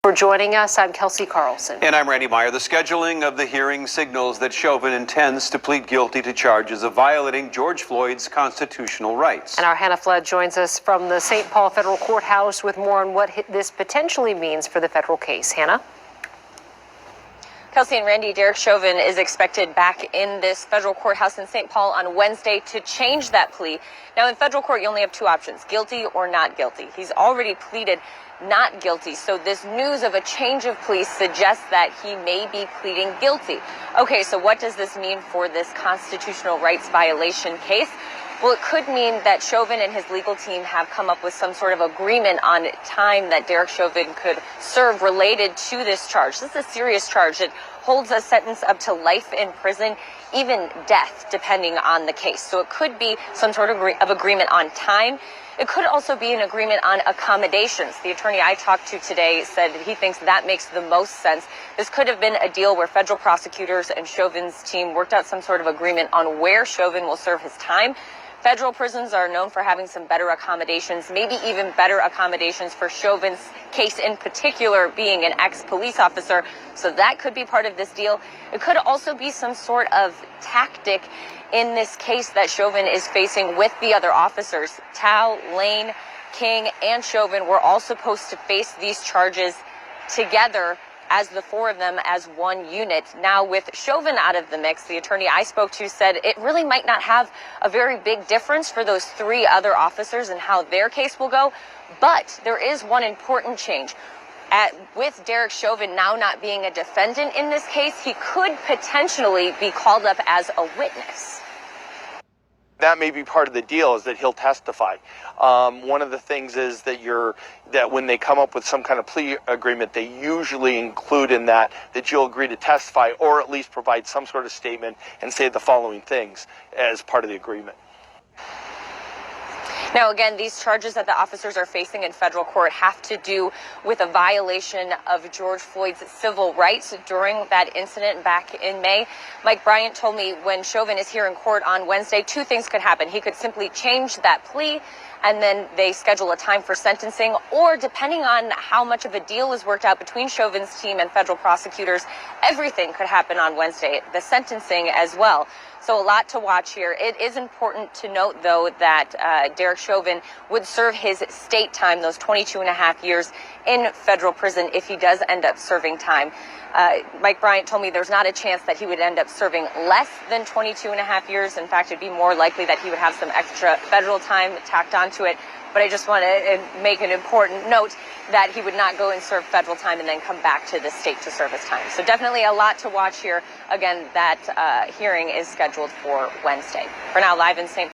For joining us, I'm Kelsey Carlson. And I'm Randy Meyer. The scheduling of the hearing signals that Chauvin intends to plead guilty to charges of violating George Floyd's constitutional rights. And our Hannah Flood joins us from the St. Paul Federal Courthouse with more on what this potentially means for the federal case. Hannah? Kelsey and Randy, Derek Chauvin is expected back in this federal courthouse in St. Paul on Wednesday to change that plea. Now, in federal court, you only have two options, guilty or not guilty. He's already pleaded not guilty, so this news of a change of plea suggests that he may be pleading guilty. Okay, so what does this mean for this constitutional rights violation case? Well, it could mean that Chauvin and his legal team have come up with some sort of agreement on time that Derek Chauvin could serve related to this charge. This is a serious charge. It holds a sentence up to life in prison, even death, depending on the case. So it could be some sort of agreement on time. It could also be an agreement on accommodations. The attorney I talked to today said that he thinks that makes the most sense. This could have been a deal where federal prosecutors and Chauvin's team worked out some sort of agreement on where Chauvin will serve his time. Federal prisons are known for having some better accommodations, maybe even better accommodations for Chauvin's case in particular, being an ex-police officer. So that could be part of this deal. It could also be some sort of tactic in this case that Chauvin is facing with the other officers. Tao, Lane, King, and Chauvin were all supposed to face these charges together as the four of them as one unit. Now, with Chauvin out of the mix, the attorney I spoke to said it really might not have a very big difference for those three other officers and how their case will go. But there is one important change. With Derek Chauvin now not being a defendant in this case, he could potentially be called up as a witness. That may be part of the deal, is that he'll testify. One of the things is that when they come up with some kind of plea agreement, they usually include in that you'll agree to testify or at least provide some sort of statement and say the following things as part of the agreement. Now, again, these charges that the officers are facing in federal court have to do with a violation of George Floyd's civil rights during that incident back in May. Mike Bryant told me when Chauvin is here in court on Wednesday, two things could happen. He could simply change that plea and then they schedule a time for sentencing, or depending on how much of a deal is worked out between Chauvin's team and federal prosecutors, everything could happen on Wednesday, the sentencing as well. So a lot to watch here. It is important to note, though, that Derek Chauvin would serve his state time, those 22 and a half years in federal prison, if he does end up serving time. Mike Bryant told me there's not a chance that he would end up serving less than 22 and a half years. In fact, it'd be more likely that he would have some extra federal time tacked onto it. But I just want to make an important note that he would not go and serve federal time and then come back to the state to serve his time. So definitely a lot to watch here. Again, that hearing is scheduled for Wednesday. For now, live in St.